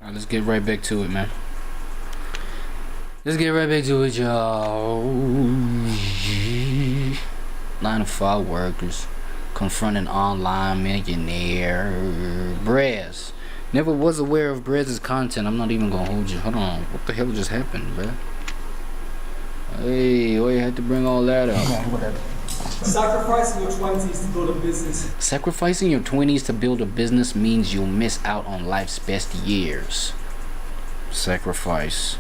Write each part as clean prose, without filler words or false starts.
Alright, let's get right back to it, man. Let's get right back to it, y'all. 9-to-5 workers confronting online millionaire Brez. Never was aware of Brez's content. I'm not even gonna hold you. Hold on. What the hell just happened, bruh? Hey, why you had to bring all that up? Sacrificing your 20s to build a business. Sacrificing your 20s to build a business means you'll miss out on life's best years. Sacrifice.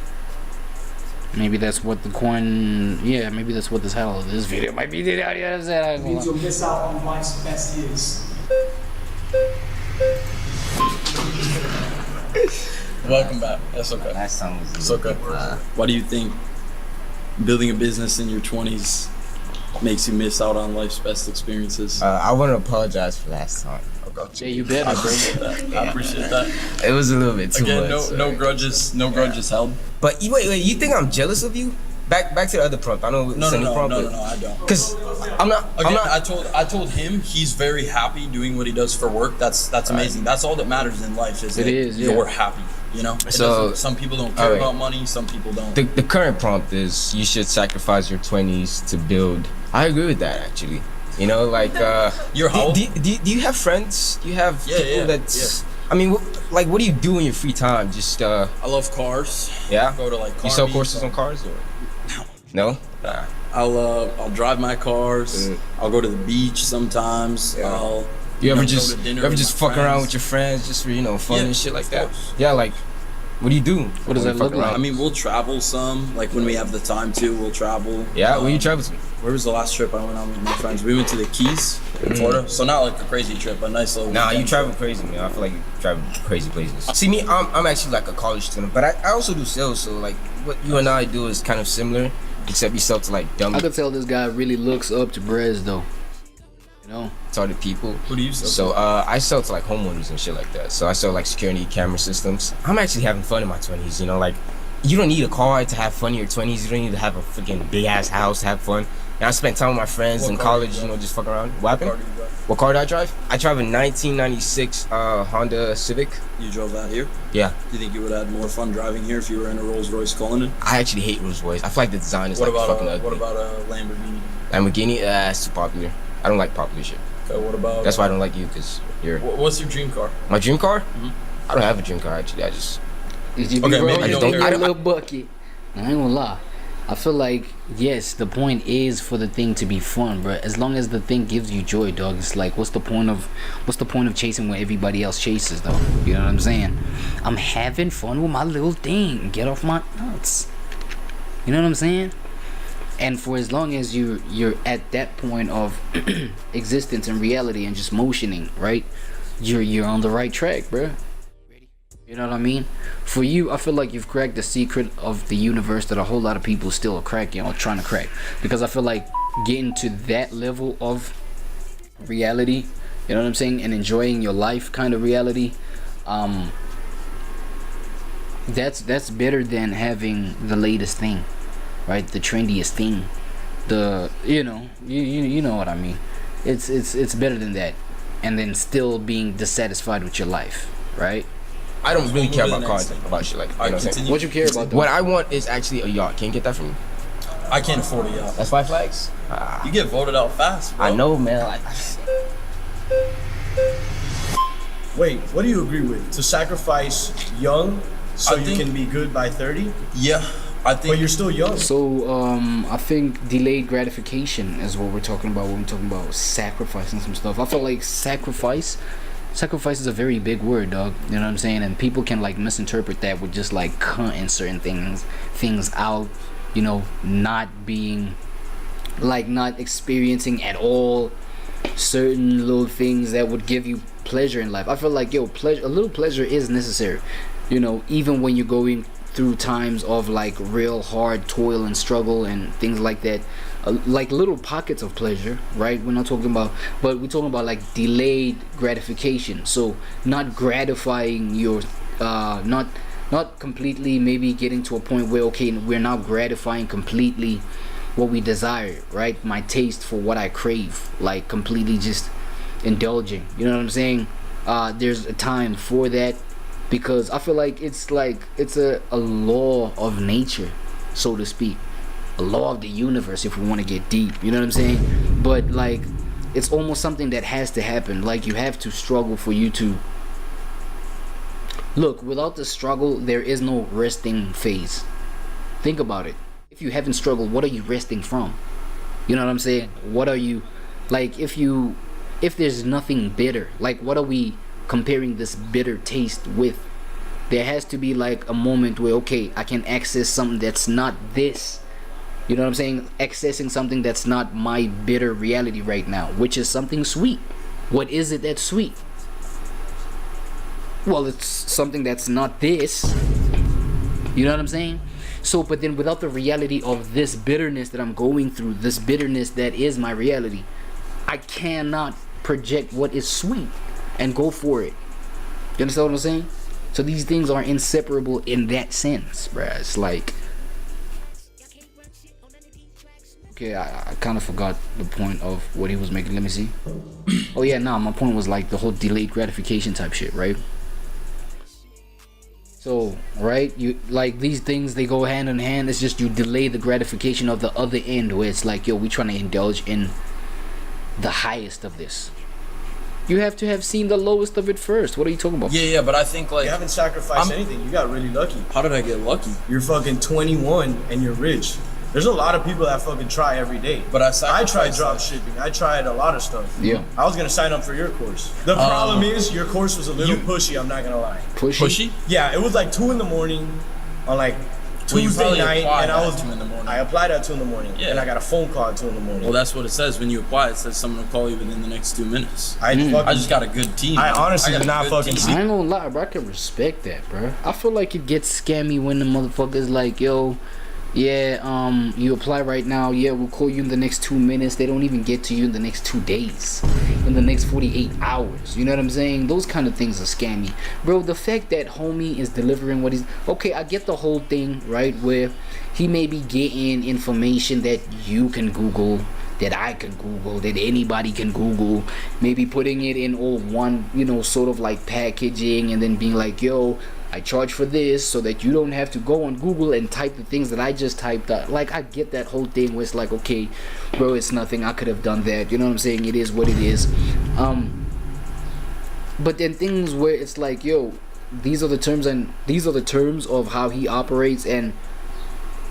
Maybe that's what the coin. Yeah, maybe that's what the title of this video might be. It means you'll miss out on life's best years. Welcome back. That's okay. That song was It's okay. Why do you think building a business in your 20s makes you miss out on life's best experiences? I want to apologize for last time. Yeah, you better, I bro. appreciate that. I appreciate that. It was a little bit too Again, much. no grudges held. But wait, you think I'm jealous of you? Back to the other prompt. I know No, semi prompt. I don't. Because I'm not. I told him he's very happy doing what he does for work. That's amazing. That's all that matters in life. Is It that is, yeah. you're happy. You know. So, some people don't care about money. Some people don't. The current prompt is you should sacrifice your 20s to build. I agree with that actually. You know, like You're how old? do you have friends? You have people that's. Yeah. I mean, what do you do in your free time? Just I love cars. yeah. Go to like car You sell meets. courses on cars or no? I'll drive my cars. I'll go to the beach sometimes. Yeah. I'll You ever go just to dinner you ever with just my fuck around friends. with your friends just for fun Yeah, and shit like of that? course. Yeah, like what do you do? What does when that you fuck look like? around? I mean, we'll travel some. Like when we have the time to, we'll travel. Yeah, where you travel to? Where was the last trip I went on with my friends? We went to the Keys in Florida. So not like a crazy trip, but nice little. Nah, you weekend travel trip. crazy, man. I feel like you travel crazy places. See me, I'm actually like a college student, but I also do sales. So like what you and I do is kind of similar, except you sell to like dumb, I could tell this guy really looks up to Brez, though. You know? retarded people. Who do you sell? So I sell to like homeowners and shit like that. So I sell like security camera systems. I'm actually having fun in my 20s. You know, like you don't need a car to have fun in your 20s. You don't need to have a freaking big ass house to have fun. And I spent time with my friends What in car do college. you You know, just fuck around. What What car happened? do you drive? What car do I drive? I drive a 1996 Honda Civic. You drove that here? Yeah. Do you think you would have had more fun driving here if you were in a Rolls Royce Cullinan? I actually hate Rolls Royce. I feel like the design is What like about fucking ugly. what about a Lamborghini? Lamborghini? It's too popular. I don't like popular shit. Okay, what about? That's why I don't like you, because you're... What's your dream car? My dream car? I don't have a dream car, actually. I just... Is you Okay, bro, maybe you you don't think care. you're I a don't- little bucket. I ain't gonna lie. I feel like, yes, the point is for the thing to be fun, bro. As long as the thing gives you joy, dog. It's like, what's the point of chasing what everybody else chases, though? You know what I'm saying? I'm having fun with my little thing. Get off my nuts. You know what I'm saying? And for as long as you're at that point of existence and reality and just motioning, right? You're on the right track, bro. You know what I mean? For you, I feel like you've cracked the secret of the universe that a whole lot of people still are cracking or trying to crack. Because I feel like getting to that level of reality, you know what I'm saying, and enjoying your life kind of reality, that's better than having the latest thing, right? The trendiest thing, you know what I mean. It's better than that, and then still being dissatisfied with your life, right? I don't really care Move to about the cars, next about shit like that. You know Alright, what I'm saying? continue. What you care about, though? What I want is actually a yacht. Can you get that for me? I can't afford a yacht. That's 5 flags? You get voted out fast, bro. I know, man. Like, Wait, what do you agree with? To sacrifice young so I you think- can be good by 30? Yeah, I think. But you're still young. So I think delayed gratification is what we're talking about when we're talking about sacrificing some stuff. I feel like sacrifice is a very big word, dog. You know what I'm saying? And people can like misinterpret that with just like cutting certain things out, you know, not experiencing at all certain little things that would give you pleasure in life. I feel like a little pleasure is necessary, you know, even when you're going through times of like real hard toil and struggle and things like that. Like little pockets of pleasure, right? We're not talking about, but we're talking about like delayed gratification. So not gratifying your not completely, maybe getting to a point where, okay, we're now gratifying completely what we desire, right? My taste for what I crave, like completely just indulging, you know what I'm saying? There's a time for that, because I feel like it's a law of nature, so to speak, a law of the universe if we want to get deep, you know what I'm saying? But like it's almost something that has to happen. Like you have to struggle for you to look. Without the struggle there is no resting phase. Think about it. If you haven't struggled, what are you resting from? You know what I'm saying? What are you, like, if there's nothing bitter, like what are we comparing this bitter taste with? There has to be like a moment where, okay, I can access something that's not this. You know what I'm saying? Accessing something that's not my bitter reality right now, which is something sweet. What is it that's sweet? Well, it's something that's not this. You know what I'm saying? So, but then without the reality of this bitterness that I'm going through, this bitterness that is my reality, I cannot project what is sweet and go for it. You understand what I'm saying? So these things are inseparable in that sense, bruh. It's like, okay, I kind of forgot the point of what he was making. Let me see. Oh yeah, nah, my point was like the whole delayed gratification type shit, right? So, right, you like these things, they go hand in hand. It's just you delay the gratification of the other end, where it's like, yo, we trying to indulge in the highest of this. You have to have seen the lowest of it first. What are you talking about? Yeah, but I think like You haven't sacrificed anything. You got really lucky. how did I get lucky? You're fucking 21 and you're rich. There's a lot of people that fucking try every day. But I sacrificed tried drop that. shipping. I tried a lot of stuff. Yeah. I was gonna sign up for your course. The problem is your course was a little pushy. I'm not gonna lie. Pushy? Yeah, it was like 2 in the morning on like Well, you Tuesday probably night, applied and I at was 2 in the morning. I applied at 2 in the morning, Yeah. and I got a phone call at 2 in the morning. Well, that's what it says when you apply. It says someone will call you within the next 2 minutes. I I just got a good team. I man. honestly got did a not good fucking team. see- I ain't gonna lie, bro. I can respect that, bro. I feel like it gets scammy when the motherfuckers like, yo, yeah, you apply right now. Yeah, we'll call you in the next 2 minutes. They don't even get to you in the next 2 days, in the next 48 hours. You know what I'm saying? Those kind of things are scammy, bro. The fact that homie is delivering what he's okay, I get the whole thing, right? Where he may be getting information that you can Google, that I can Google, that anybody can Google, maybe putting it in all one, you know, sort of like packaging, and then being like, yo, I charge for this so that you don't have to go on Google and type the things that I just typed out. Like, I get that whole thing where it's like, okay, bro, it's nothing, I could have done that. You know what I'm saying? It is what it is. But then things where it's like, yo, these are the terms, and these are the terms of how he operates, and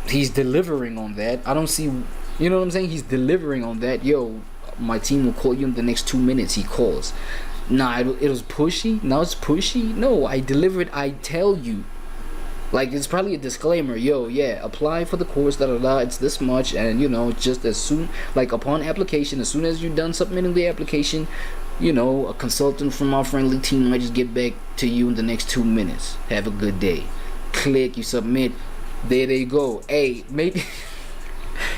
he's delivering on that. I don't see, you know what I'm saying? He's delivering on that. Yo, my team will call you in the next 2 minutes. He calls. Nah, it was pushy. Now it's pushy. No, I delivered. I tell you. Like, it's probably a disclaimer. Yo, yeah, apply for the course, it's this much, and you know, just as soon, like upon application, as soon as you're done submitting the application, you know, a consultant from our friendly team might just get back to you in the next 2 minutes. Have a good day. Click, you submit. There they go. Hey, maybe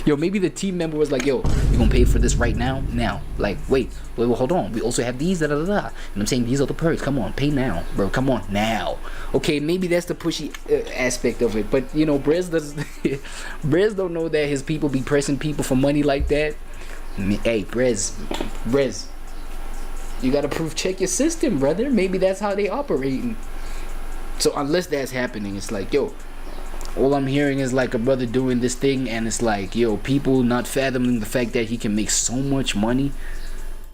yo, maybe the team member was like, yo, you gonna pay for this right now? Now. Like, wait, hold on. We also have these, You know what I'm saying? These are the perks. Come on, pay now, bro. Come on, now. Okay, maybe that's the pushy aspect of it. But, you know, Brez don't know that his people be pressing people for money like that. Hey, Brez, you gotta proof check your system, brother. Maybe that's how they operating. So unless that's happening, it's like, yo, all I'm hearing is like a brother doing this thing, and it's like, yo, people not fathoming the fact that he can make so much money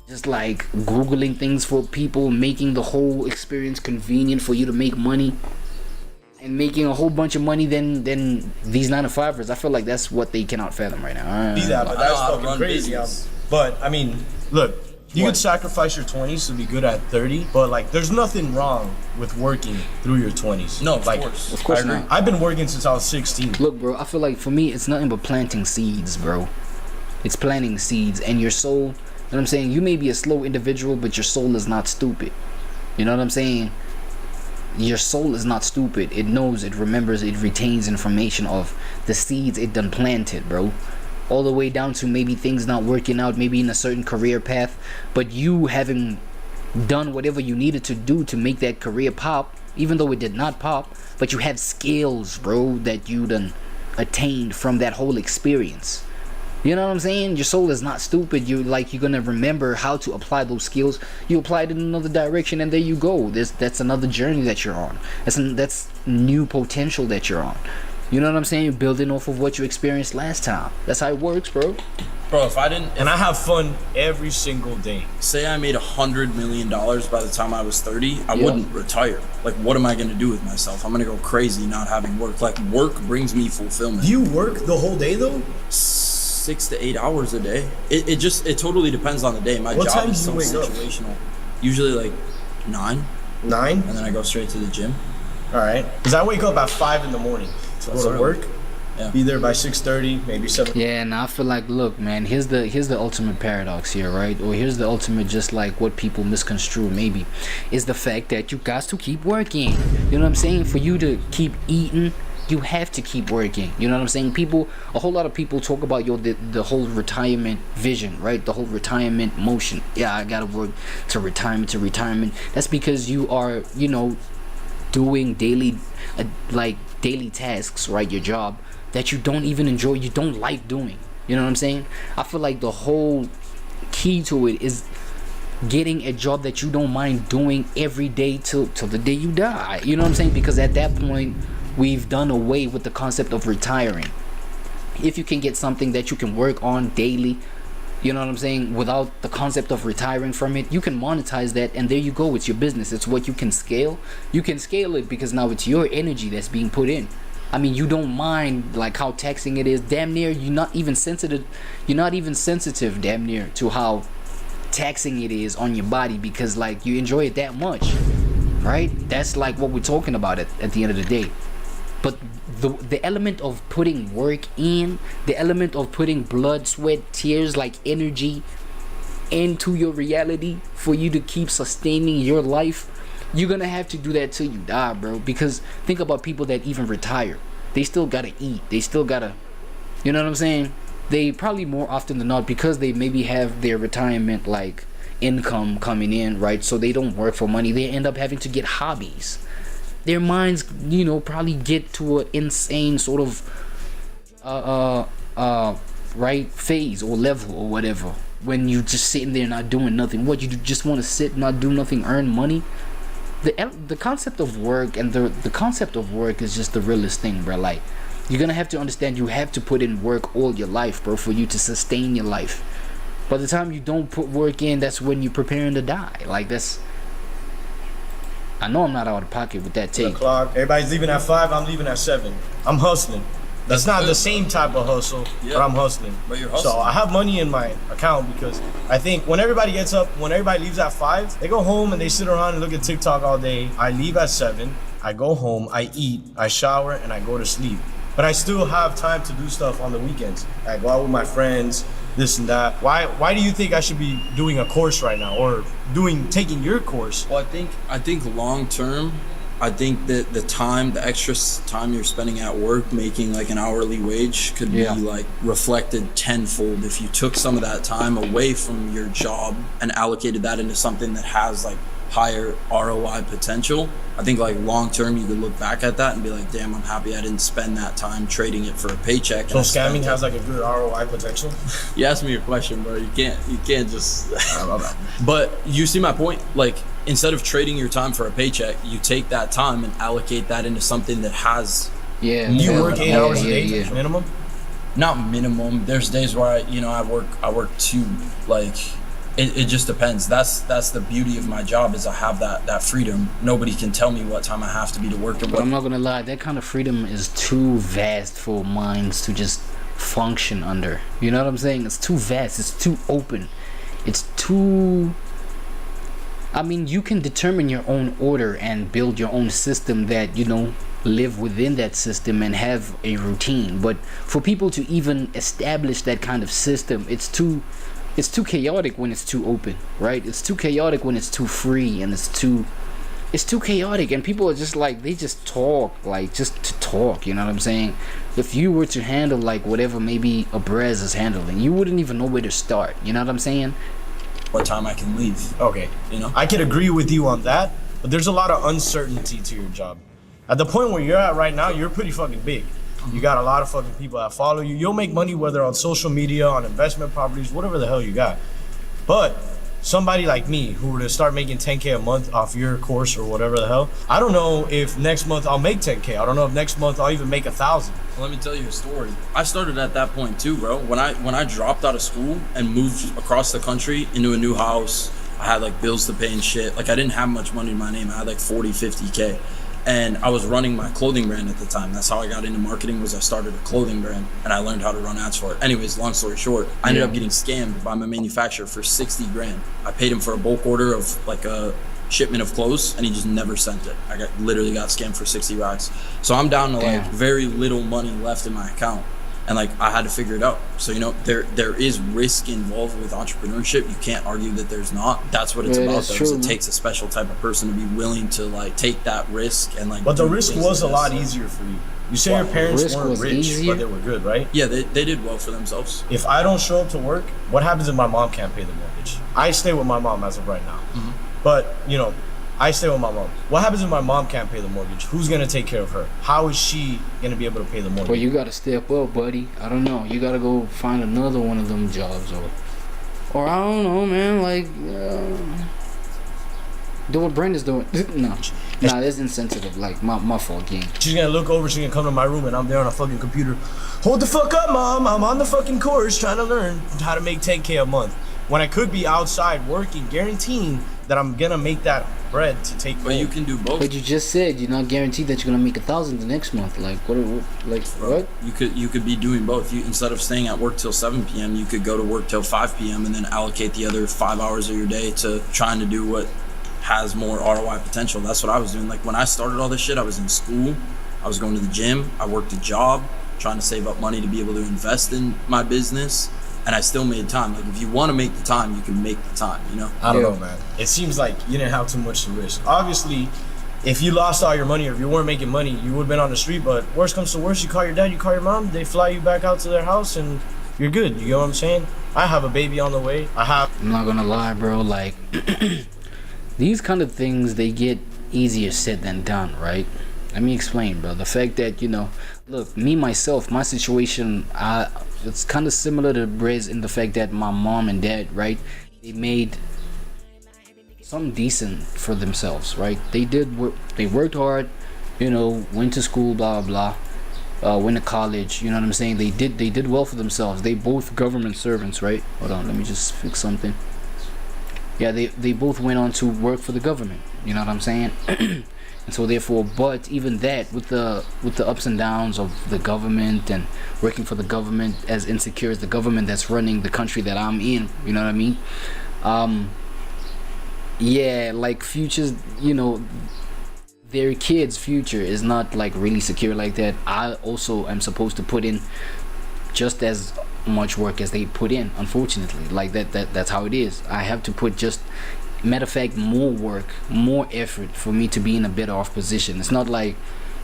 just like Googling things for people, making the whole experience convenient for you to make money, and making a whole bunch of money than these 9-to-5ers. I feel like that's what they cannot fathom right now. See that, but I know that's how to fucking run crazy. business. But I mean, look, you What? could sacrifice your 20s to be good at 30, but like, there's nothing wrong with working through your 20s. No, of like, course. Of course I agree. not. I've been working since I was 16. Look, bro, I feel like for me, it's nothing but planting seeds, bro. It's planting seeds, and your soul, you know what I'm saying? You may be a slow individual, but your soul is not stupid. You know what I'm saying? Your soul is not stupid. It knows, it remembers, it retains information of the seeds it done planted, bro. All the way down to maybe things not working out, maybe in a certain career path, but you having done whatever you needed to do to make that career pop, even though it did not pop, but you have skills, bro, that you done attained from that whole experience. You know what I'm saying? Your soul is not stupid. You're gonna remember how to apply those skills. You apply it in another direction, and there you go. That's another journey that you're on. That's new potential that you're on. You know what I'm saying? You're building off of what you experienced last time. That's how it works, bro. Bro, if I didn't, And I have fun every single day. say I made $100 million by the time I was 30, I wouldn't retire. Like, what am I gonna do with myself? I'm gonna go crazy not having work. Like, work brings me fulfillment. Do you work the whole day though? 6 to 8 hours a day. It totally depends on the day. My What job time is do so you wake up? situational. Usually like 9, 9? and then I go straight to the gym. All right. Because I wake up at 5 in the morning to That's go to early. work. Yeah. Be there by 6:30, maybe 7. Yeah, and I feel like, look, man, here's the ultimate paradox here, right? Or here's the ultimate, just like what people misconstrue maybe, is the fact that you got to keep working. You know what I'm saying? For you to keep eating, you have to keep working. You know what I'm saying? A whole lot of people talk about the whole retirement vision, right? The whole retirement motion. Yeah, I gotta work to retirement. That's because you are, doing daily tasks, right? Your job that you don't even enjoy, you don't like doing. You know what I'm saying? I feel like the whole key to it is getting a job that you don't mind doing every day till the day you die. You know what I'm saying? Because at that point, we've done away with the concept of retiring. If you can get something that you can work on daily, you know what I'm saying, without the concept of retiring from it, you can monetize that, and there you go. It's your business. It's what you can scale. You can scale it because now it's your energy that's being put in. I mean, you don't mind like how taxing it is. Damn near, you're not even sensitive, damn near, to how taxing it is on your body, because like you enjoy it that much, right? That's like what we're talking about at the end of the day. But the element of putting work in, the element of putting blood, sweat, tears, like energy into your reality for you to keep sustaining your life, you're gonna have to do that till you die, bro. Because think about people that even retire. They still gotta eat. They still gotta, you know what I'm saying? They probably more often than not, because they maybe have their retirement like income coming in, right? So they don't work for money. They end up having to get hobbies. Their minds, probably get to an insane sort of right phase or level or whatever, when you just sitting there not doing nothing. What, you just want to sit, not do nothing, earn money? The concept of work and the concept of work is just the realest thing, bro. Like, you're gonna have to understand you have to put in work all your life, bro, for you to sustain your life. By the time you don't put work in, that's when you're preparing to die. Like, I know I'm not out of pocket with that take. O'clock. Everybody's leaving at 5. I'm leaving at 7. I'm hustling. That's not the same type of hustle, but I'm hustling. But you're hustling. So I have money in my account because I think when everybody gets up, when everybody leaves at 5, they go home and they sit around and look at TikTok all day. I leave at 7. I go home, I eat, I shower, and I go to sleep. But I still have time to do stuff on the weekends. I go out with my friends, this and that. Why do you think I should be doing a course right now, or taking your course? Well, I think long term, I think that the extra time you're spending at work making like an hourly wage could be like reflected tenfold if you took some of that time away from your job and allocated that into something that has like higher ROI potential. I think like long term you could look back at that and be like, damn, I'm happy I didn't spend that time trading it for a paycheck. So scamming has like a good ROI potential? You asked me your question, bro. You can't just But you see my point? Like, instead of trading your time for a paycheck, you take that time and allocate that into something that has You work 8 hours a day minimum? Not minimum. There's days where I work 2. Like, it just depends. That's the beauty of my job, is I have that freedom. Nobody can tell me what time I have to be to work. But I'm not gonna lie, that kind of freedom is too vast for minds to just function under. You know what I'm saying? It's too vast. It's too open. It's too. I mean, you can determine your own order and build your own system that, live within that system and have a routine. But for people to even establish that kind of system, it's too chaotic when it's too open, right? It's too chaotic when it's too free, and it's too chaotic, and people are just like, they just talk, like, just to talk, you know what I'm saying? If you were to handle like whatever maybe a Brez is handling, you wouldn't even know where to start, you know what I'm saying? What time I can leave. Okay. I could agree with you on that, but there's a lot of uncertainty to your job. At the point where you're at right now, you're pretty fucking big. You got a lot of fucking people that follow you. You'll make money whether on social media, on investment properties, whatever the hell you got. But somebody like me who were to start making 10K a month off your course or whatever the hell, I don't know if next month I'll make 10K. I don't know if next month I'll even make 1,000. Let me tell you a story. I started at that point too, bro. When I dropped out of school and moved across the country into a new house, I had like bills to pay and shit. Like I didn't have much money in my name. I had like 40, 50K. And I was running my clothing brand at the time. That's how I got into marketing, was I started a clothing brand and I learned how to run ads for it. Anyways, long story short, I ended up getting scammed by my manufacturer for 60 grand. I paid him for a bulk order of like a shipment of clothes and he just never sent it. I literally got scammed for 60 racks. So I'm down to like very little money left in my account. And like I had to figure it out. So there is risk involved with entrepreneurship. You can't argue that there's not. That's what it's about. Though, it takes a special type of person to be willing to like take that risk and like. But the risk was a lot easier for you. You say your parents weren't rich, but they were good, right? Yeah, they did well for themselves. If I don't show up to work, what happens if my mom can't pay the mortgage? I stay with my mom as of right now. But I stay with my mom. What happens if my mom can't pay the mortgage? Who's gonna take care of her? How is she gonna be able to pay the mortgage? Well, you gotta step up, buddy. I don't know. You gotta go find another one of them jobs, or I don't know, man. Like, do what Brenda's doing. Nah, that's insensitive. Like, my fault, gang. She's gonna look over. She's gonna come to my room, and I'm there on a fucking computer. Hold the fuck up, mom. I'm on the fucking course trying to learn how to make 10K a month. When I could be outside working, guaranteeing that I'm gonna make that bread to take home. But you can do both. But you just said you're not guaranteed that you're gonna make 1,000 the next month. Like what? What? You could be doing both. You, instead of staying at work till 7 p.m., you could go to work till 5 p.m. and then allocate the other 5 hours of your day to trying to do what has more ROI potential. That's what I was doing. Like when I started all this shit, I was in school, I was going to the gym, I worked a job, trying to save up money to be able to invest in my business. And I still made time. Like if you want to make the time, you can make the time, I don't know, man. It seems like you didn't have too much to risk. Obviously, if you lost all your money or if you weren't making money, you would have been on the street. But worst comes to worst, you call your dad, you call your mom, they fly you back out to their house and you're good. You get what I'm saying? I have a baby on the way. I'm not gonna lie, bro. Like these kind of things, they get easier said than done, right? Let me explain, bro. The fact that, look, me, myself, my situation, it's kind of similar to Briz in the fact that my mom and dad, right, they made something decent for themselves, right? They worked hard, went to school, blah, blah, went to college, you know what I'm saying? They did well for themselves. They both government servants, right? Hold on, let me just fix something. Yeah, they both went on to work for the government, you know what I'm saying? And so therefore, but even that, with the ups and downs of the government and working for the government, as insecure as the government that's running the country that I'm in, you know what I mean? Yeah, like futures, their kids' future is not like really secure like that. I also am supposed to put in just as much work as they put in, unfortunately. Like that's how it is. I have to put just, matter of fact, more work, more effort for me to be in a better off position. It's not like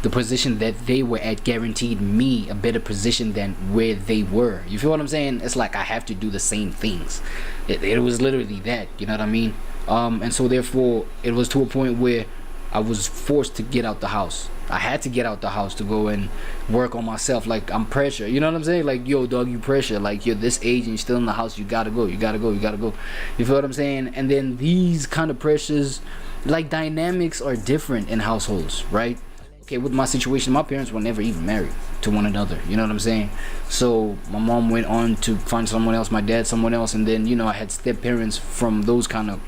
the position that they were at guaranteed me a better position than where they were. You feel what I'm saying? It's like I have to do the same things. It was literally that, you know what I mean? And so therefore it was to a point where I was forced to get out the house. I had to get out the house to go and work on myself. Like, I'm pressure, you know what I'm saying? Like, yo, dog, you pressure. Like, you're this age and you're still in the house. You gotta go. You feel what I'm saying? And then these kind of pressures, like, dynamics are different in households, right? Okay, with my situation, my parents were never even married to one another, you know what I'm saying? So my mom went on to find someone else, my dad someone else, and then, I had step parents from those kind of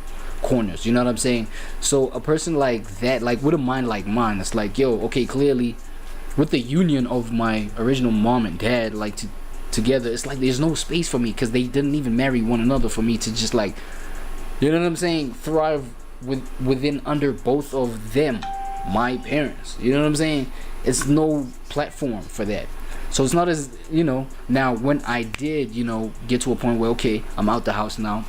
corners, you know what I'm saying? So a person like that, like with a mind like mine, it's like, yo, okay, clearly with the union of my original mom and dad, like together, it's like there's no space for me because they didn't even marry one another for me to just, like, you know what I'm saying, thrive within under both of them, my parents, you know what I'm saying? It's no platform for that. So it's not as, now when I did, get to a point where, okay, I'm out the house now,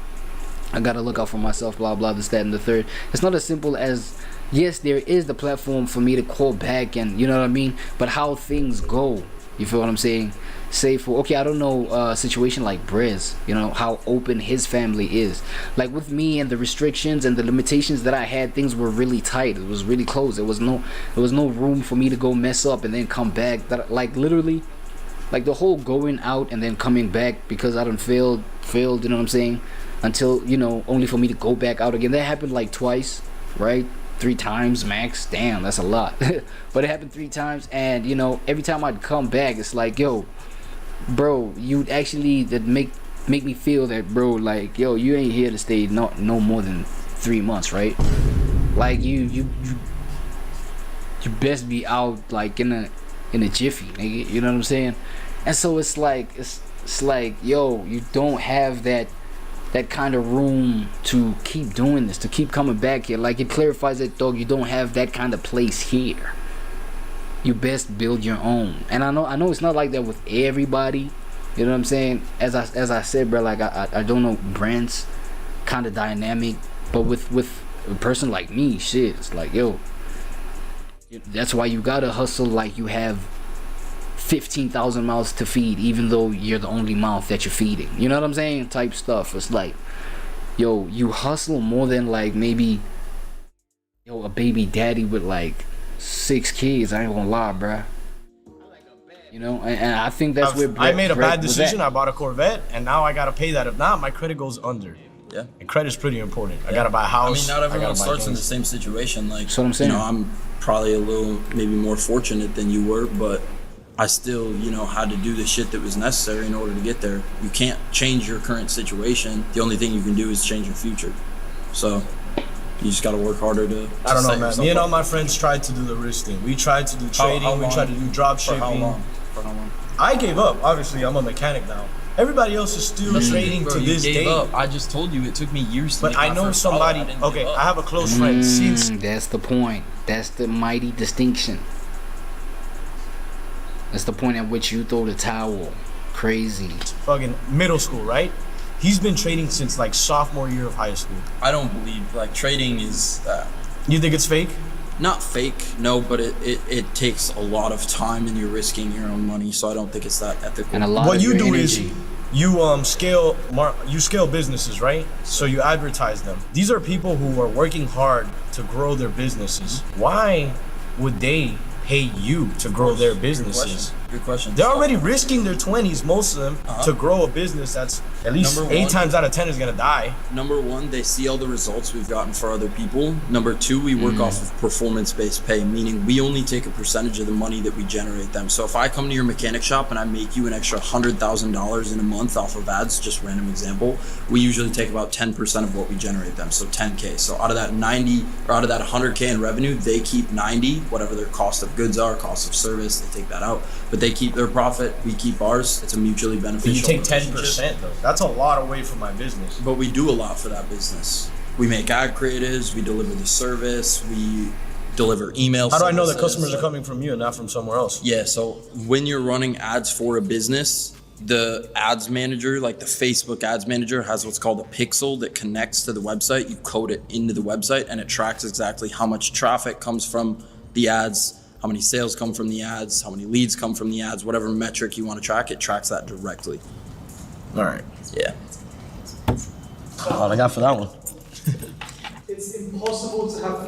I gotta look out for myself, blah blah, this, that, and the third. It's not as simple as, yes, there is the platform for me to call back and, you know what I mean, but how things go, you feel what I'm saying? say for, okay, I don't know, a situation like Briz, you know, how open his family is. Like with me and the restrictions and the limitations that I had, things were really tight. It was really close. There was no room for me to go mess up and then come back. That, like, literally, like the whole going out and then coming back because I done failed, you know what I'm saying? Until, you know, only for me to go back out again. That happened like twice, right? 3 times max. Damn, that's a lot. But it happened 3 times, and you know, every time I'd come back, it's like, yo, bro, you'd actually that make me feel that, bro, like, yo, you ain't here to stay no more than 3 months, right? Like you best be out like in a jiffy, nigga. You know what I'm saying? And so it's like yo, you don't have that kind of room to keep doing this, to keep coming back here. Like, it clarifies that, dog, you don't have that kind of place here. You best build your own. And I know it's not like that with everybody, you know what I'm saying? As I said, bro, like I don't know Brent's kind of dynamic, but with a person like me, shit, it's like, yo, that's why you gotta hustle like you have 15,000 mouths to feed, even though you're the only mouth that you're feeding. You know what I'm saying? Type stuff. It's like, yo, you hustle more than like maybe, yo, a baby daddy with like 6 kids. I ain't gonna lie, bruh. You know, and I think that's where I made a bad decision. I bought a Corvette, and now I gotta pay that. If not, my credit goes under. Yeah. And credit's pretty important. I gotta buy a house. I mean, not everyone starts in the same situation. Like, that's what I'm saying. You know, I'm probably a little maybe more fortunate than you were, but I still, you know, had to do the shit that was necessary in order to get there. You can't change your current situation. The only thing you can do is change your future. So you just got to work harder to I don't know, man. Me and all up. my friends tried to do the risk thing. We tried to do trading. How we long? tried to do drop For how shipping. long? For how long? I gave up. Obviously, I'm a mechanic now. Everybody else is still trading Bro, to you this gave day. up. I just told you it took me years to But make I my know first somebody. dollar. I didn't Okay, give up. I have a close friend since. That's the point. That's the mighty distinction. That's the point at which you throw the towel. Crazy. Fucking middle school, right? He's been trading since like sophomore year of high school. I don't believe, like, trading is You think it's fake? not fake, no, but it takes a lot of time and you're risking your own money, so I don't think it's that ethical. And a lot What of you your do energy. is you scale businesses, right? So you advertise them. These are people who are working hard to grow their businesses. Why would they pay you to grow their businesses? Good question. They're already risking their 20s, most of them, to grow a business that's at least Number 8 one. times out of 10 is gonna die. Number one, they see all the results we've gotten for other people. Number two, we work off of performance-based pay, meaning we only take a percentage of the money that we generate them. So if I come to your mechanic shop and I make you an extra $100,000 in a month off of ads, just random example, we usually take about 10% of what we generate them, so 10K. So out of that 90 or out of that 100K in revenue, they keep 90, whatever their cost of goods are, cost of service, they take that out. But they keep their profit, we keep ours. It's a mutually beneficial. But you take relationship. 10% though. That's a lot away from my business. But we do a lot for that business. We make ad creatives, we deliver the service, we deliver email How do I know the services. customers are coming from you and not from somewhere else? Yeah, so when you're running ads for a business, the ads manager, like the Facebook ads manager, has what's called a pixel that connects to the website. You code it into the website and it tracks exactly how much traffic comes from the ads, how many sales come from the ads, how many leads come from the ads, whatever metric you want to track, it tracks that directly. All right. Yeah. All I got for that one. It's impossible to have